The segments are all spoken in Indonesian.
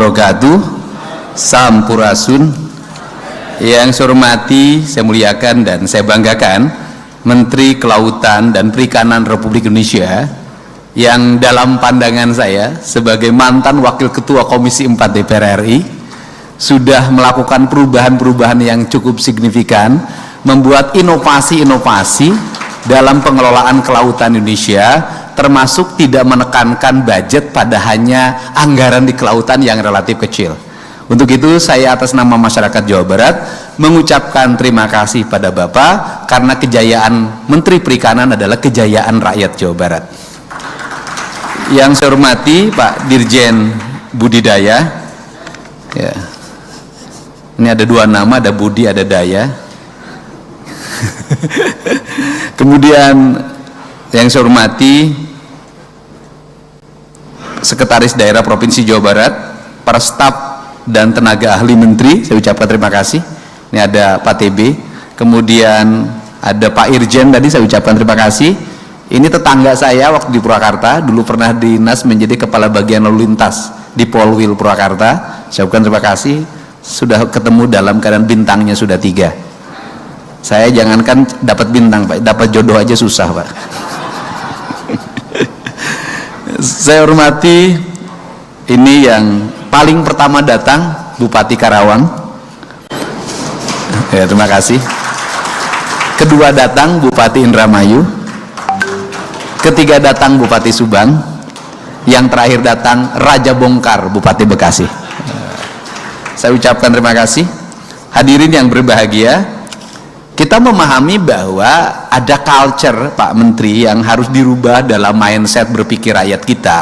wabarakatuh. Sampurasun. Yang saya hormati, saya muliakan dan saya banggakan Menteri Kelautan dan Perikanan Republik Indonesia, yang dalam pandangan saya sebagai mantan Wakil Ketua Komisi 4 DPR RI sudah melakukan perubahan-perubahan yang cukup signifikan, membuat inovasi-inovasi dalam pengelolaan kelautan Indonesia, termasuk tidak menekankan budget pada hanya anggaran di kelautan yang relatif kecil. Untuk itu saya atas nama masyarakat Jawa Barat mengucapkan terima kasih pada Bapak, karena kejayaan Menteri Perikanan adalah kejayaan rakyat Jawa Barat. Yang saya hormati Pak Dirjen Budidaya, ya. Ini ada dua nama, ada Budi, ada Daya. Kemudian yang saya hormati Sekretaris Daerah Provinsi Jawa Barat, para staf dan tenaga ahli Menteri, saya ucapkan terima kasih. Ini ada Pak TB, kemudian ada Pak Irjen tadi, saya ucapkan terima kasih. Ini tetangga saya waktu di Purwakarta, dulu pernah dinas menjadi kepala bagian lalu lintas di Polwil Purwakarta. Saya ucapkan terima kasih, sudah ketemu dalam keadaan bintangnya sudah 3. Saya jangankan dapat bintang Pak, dapat jodoh aja susah Pak. Saya hormati ini yang paling pertama datang, Bupati Karawang. Ya, terima kasih. Kedua datang Bupati Indramayu. Ketiga datang Bupati Subang. Yang terakhir datang Raja Bongkar, Bupati Bekasi. Saya ucapkan terima kasih. Hadirin yang berbahagia, kita memahami bahwa ada culture Pak Menteri yang harus dirubah dalam mindset berpikir rakyat kita.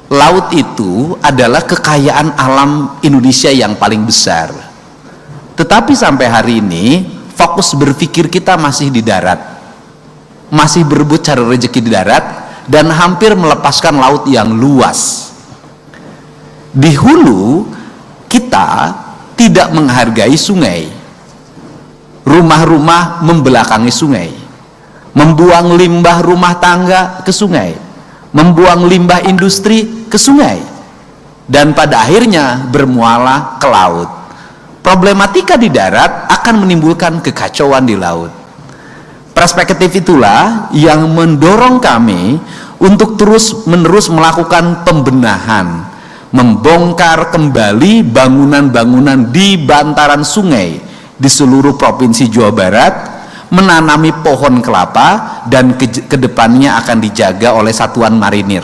Laut itu adalah kekayaan alam Indonesia yang paling besar. Tetapi sampai hari ini fokus berpikir kita masih di darat, masih berebut cari rezeki di darat, dan hampir melepaskan laut yang luas. Di hulu kita tidak menghargai sungai. Rumah-rumah membelakangi sungai, membuang limbah rumah tangga ke sungai, membuang limbah industri ke sungai, dan pada akhirnya bermuara ke laut. Problematika di darat akan menimbulkan kekacauan di laut. Perspektif itulah yang mendorong kami untuk terus-menerus melakukan pembenahan, membongkar kembali bangunan-bangunan di bantaran sungai di seluruh provinsi Jawa Barat, menanami pohon kelapa, dan kedepannya akan dijaga oleh satuan marinir.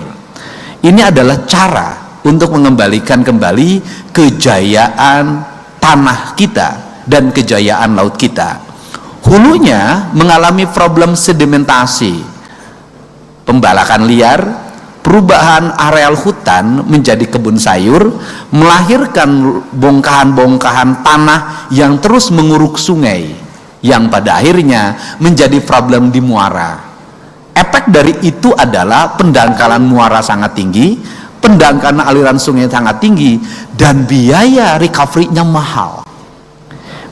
Ini adalah cara untuk mengembalikan kembali kejayaan tanah kita dan kejayaan laut kita. Hulunya mengalami problem sedimentasi, pembalakan liar, perubahan areal hutan menjadi kebun sayur, melahirkan bongkahan-bongkahan tanah yang terus menguruk sungai, yang pada akhirnya menjadi problem di muara. Efek dari itu adalah pendangkalan muara sangat tinggi, pendangkalan aliran sungai sangat tinggi, dan biaya recovery-nya mahal.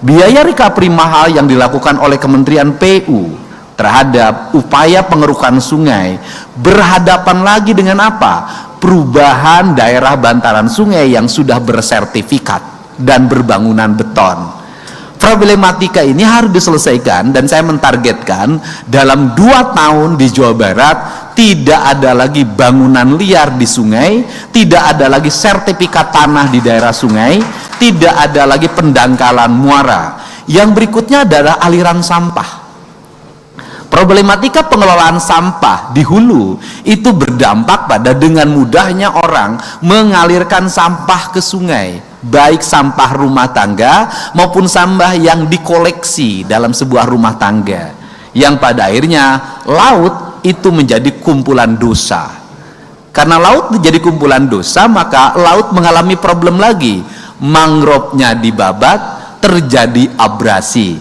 Biaya recovery mahal yang dilakukan oleh Kementerian PU terhadap upaya pengerukan sungai berhadapan lagi dengan apa? Perubahan daerah bantaran sungai yang sudah bersertifikat dan berbangunan beton. Problematika ini harus diselesaikan, dan saya mentargetkan dalam 2 tahun di Jawa Barat tidak ada lagi bangunan liar di sungai, tidak ada lagi sertifikat tanah di daerah sungai, tidak ada lagi pendangkalan muara. Yang berikutnya adalah aliran sampah. Problematika pengelolaan sampah di hulu itu berdampak pada dengan mudahnya orang mengalirkan sampah ke sungai, baik sampah rumah tangga maupun sampah yang dikoleksi dalam sebuah rumah tangga, yang pada akhirnya laut itu menjadi kumpulan dosa. Karena laut menjadi kumpulan dosa, maka laut mengalami problem lagi. Mangrovenya dibabat, terjadi abrasi.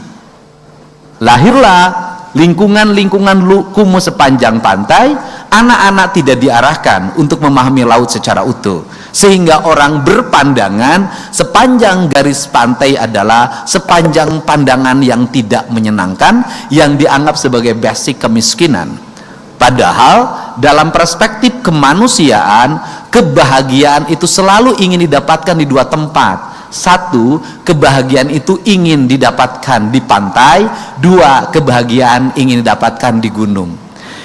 Lahirlah lingkungan-lingkungan kumuh sepanjang pantai. Anak-anak tidak diarahkan untuk memahami laut secara utuh, sehingga orang berpandangan sepanjang garis pantai adalah sepanjang pandangan yang tidak menyenangkan, yang dianggap sebagai basic kemiskinan. Padahal dalam perspektif kemanusiaan, kebahagiaan itu selalu ingin didapatkan di dua tempat. Satu, kebahagiaan itu ingin didapatkan di pantai. Dua, kebahagiaan ingin didapatkan di gunung.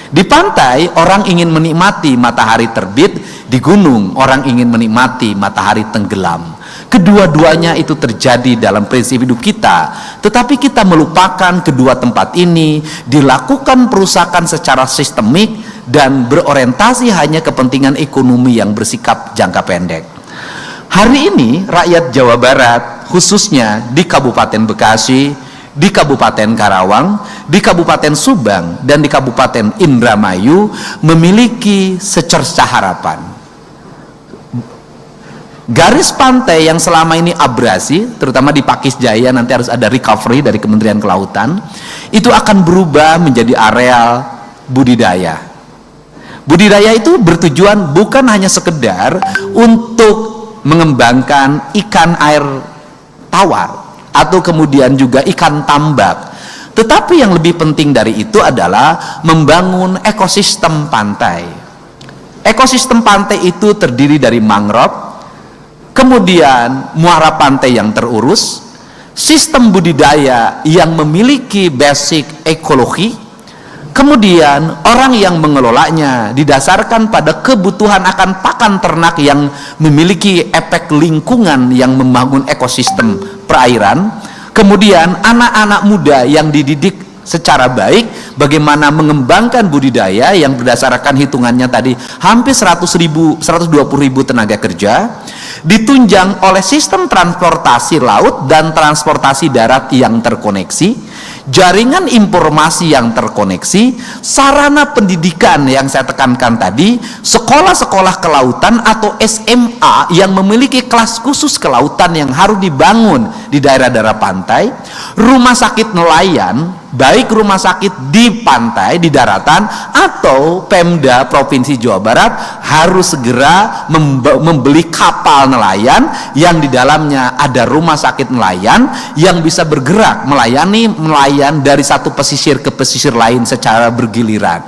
Di pantai orang ingin menikmati matahari terbit, di gunung orang ingin menikmati matahari tenggelam. Kedua-duanya itu terjadi dalam prinsip hidup kita, tetapi kita melupakan kedua tempat ini, dilakukan perusakan secara sistemik dan berorientasi hanya kepentingan ekonomi yang bersikap jangka pendek. Hari ini rakyat Jawa Barat, khususnya di Kabupaten Bekasi, di Kabupaten Karawang, di Kabupaten Subang, dan di Kabupaten Indramayu memiliki secercah harapan. Garis pantai yang selama ini abrasi, terutama di Pakis Jaya, nanti harus ada recovery dari Kementerian Kelautan, itu akan berubah menjadi areal budidaya. Budidaya itu bertujuan bukan hanya sekedar untuk mengembangkan ikan air tawar atau kemudian juga ikan tambak, tetapi yang lebih penting dari itu adalah membangun ekosistem pantai. Ekosistem pantai itu terdiri dari mangrove, kemudian muara pantai yang terurus, sistem budidaya yang memiliki basic ekologi, kemudian orang yang mengelolanya didasarkan pada kebutuhan akan pakan ternak yang memiliki efek lingkungan yang membangun ekosistem perairan, kemudian anak-anak muda yang dididik secara baik bagaimana mengembangkan budidaya yang berdasarkan hitungannya tadi hampir 120.000 tenaga kerja, ditunjang oleh sistem transportasi laut dan transportasi darat yang terkoneksi, jaringan informasi yang terkoneksi, sarana pendidikan yang saya tekankan tadi, sekolah-sekolah kelautan atau SMA yang memiliki kelas khusus kelautan yang harus dibangun di daerah-daerah pantai, rumah sakit nelayan, baik rumah sakit di pantai, di daratan, atau Pemda Provinsi Jawa Barat harus segera membeli kapal nelayan yang di dalamnya ada rumah sakit nelayan yang bisa bergerak melayani nelayan dari satu pesisir ke pesisir lain secara bergiliran.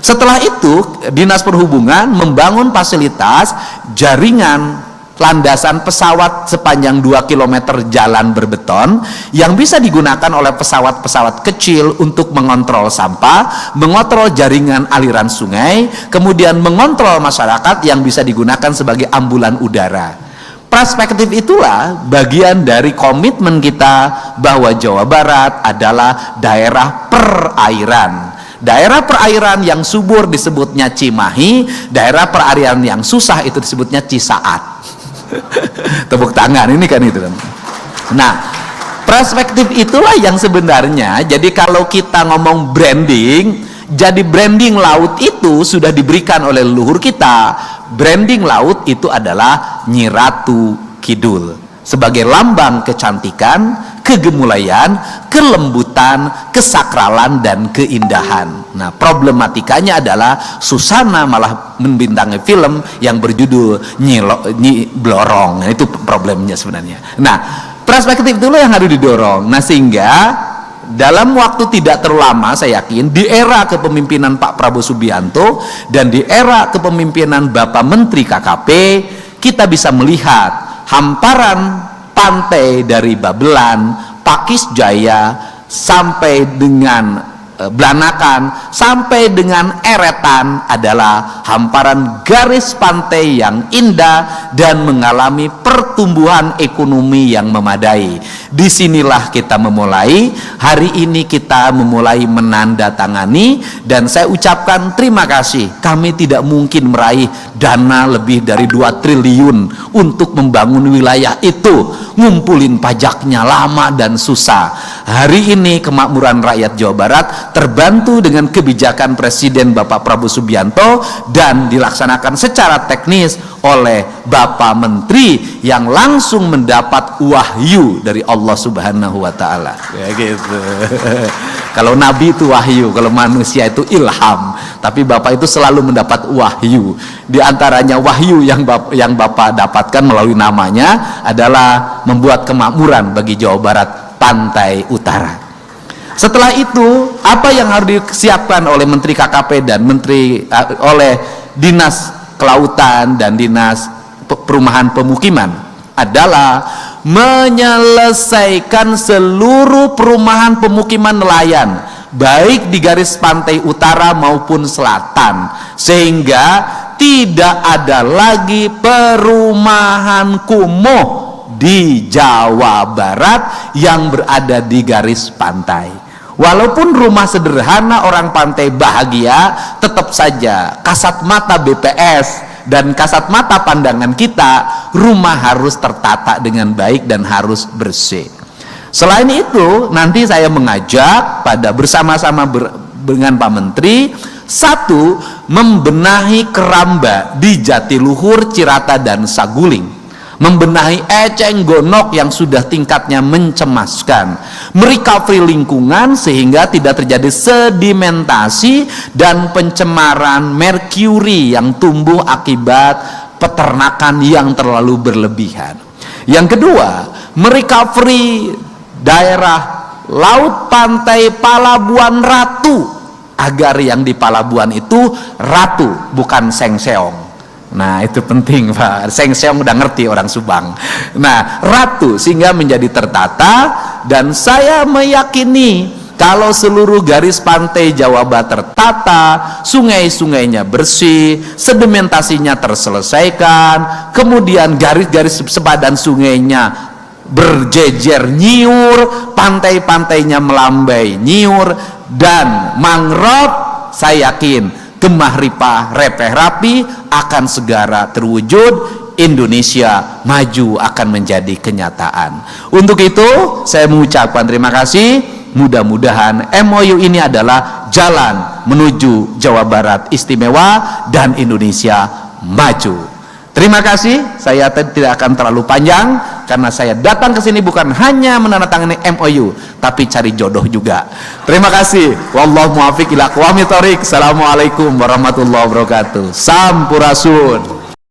Setelah itu, Dinas Perhubungan membangun fasilitas jaringan landasan pesawat sepanjang 2 km jalan berbeton yang bisa digunakan oleh pesawat-pesawat kecil untuk mengontrol sampah, mengontrol jaringan aliran sungai, kemudian mengontrol masyarakat yang bisa digunakan sebagai ambulan udara. Perspektif itulah bagian dari komitmen kita bahwa Jawa Barat adalah daerah perairan. Daerah perairan yang subur disebutnya Cimahi, daerah perairan yang susah itu disebutnya Cisaat. Tepuk tangan ini kan itu. Nah, perspektif itulah yang sebenarnya, jadi kalau kita ngomong branding, jadi branding laut itu sudah diberikan oleh leluhur kita. Branding laut itu adalah Nyi Ratu Kidul sebagai lambang kecantikan, kegemulaian, kelembutan, kesakralan, dan keindahan. Nah, problematikanya adalah Susana malah membintangi film yang berjudul Nyi Blorong. Nah, itu problemnya sebenarnya. Nah, perspektif itulah yang harus didorong. Nah, sehingga dalam waktu tidak terlalu lama, saya yakin di era kepemimpinan Pak Prabowo Subianto dan di era kepemimpinan Bapak Menteri KKP, kita bisa melihat hamparan pantai dari Babelan, Pakis Jaya, sampai dengan Blanakan, sampai dengan Eretan adalah hamparan garis pantai yang indah dan mengalami pertumbuhan ekonomi yang memadai. Disinilah kita memulai. Hari ini kita memulai menandatangani, dan saya ucapkan terima kasih. Kami tidak mungkin meraih dana lebih dari 2 triliun untuk membangun wilayah itu. Ngumpulin pajaknya lama dan susah. Hari ini kemakmuran rakyat Jawa Barat terbantu dengan kebijakan Presiden Bapak Prabowo Subianto dan dilaksanakan secara teknis oleh Bapak Menteri yang langsung mendapat wahyu dari Allah Subhanahu wa Ta'ala. Ya gitu. Kalau Nabi itu wahyu, kalau manusia itu ilham, tapi Bapak itu selalu mendapat wahyu. Di antaranya wahyu yang Bapak dapatkan melalui namanya adalah membuat kemakmuran bagi Jawa Barat pantai utara. Setelah itu, apa yang harus disiapkan oleh Menteri KKP dan oleh Dinas Kelautan dan Dinas Perumahan Pemukiman adalah menyelesaikan seluruh perumahan pemukiman nelayan, baik di garis pantai utara maupun selatan, sehingga tidak ada lagi perumahan kumuh di Jawa Barat yang berada di garis pantai. Walaupun rumah sederhana orang pantai bahagia, tetap saja kasat mata BPS dan kasat mata pandangan kita, rumah harus tertata dengan baik dan harus bersih. Selain itu, nanti saya mengajak pada bersama-sama dengan Pak Menteri, satu, membenahi keramba di Jatiluhur, Cirata, dan Saguling. Membenahi eceng gondok yang sudah tingkatnya mencemaskan, merecovery lingkungan sehingga tidak terjadi sedimentasi dan pencemaran merkuri yang tumbuh akibat peternakan yang terlalu berlebihan. Yang kedua, merecovery daerah laut pantai Palabuhan Ratu agar yang di Palabuhan itu ratu, bukan sengseong. Nah, itu penting, Pak. Seng-seong udah ngerti orang Subang. Nah, ratu sehingga menjadi tertata, dan saya meyakini kalau seluruh garis pantai Jawa Barat tertata, sungai-sungainya bersih, sedimentasinya terselesaikan, kemudian garis-garis sepadan sungainya berjejer nyiur, pantai-pantainya melambai nyiur, dan mangrove, saya yakin Gemah Ripah Repeh Rapi akan segera terwujud. Indonesia maju akan menjadi kenyataan. Untuk itu saya mengucapkan terima kasih. Mudah-mudahan MOU ini adalah jalan menuju Jawa Barat istimewa dan Indonesia maju. Terima kasih. Saya tidak akan terlalu panjang karena saya datang ke sini bukan hanya menandatangani MOU, tapi cari jodoh juga. Terima kasih. Wallahu muwaffiq ila aqwamit thoriq. Assalamualaikum warahmatullahi wabarakatuh. Sampurasun.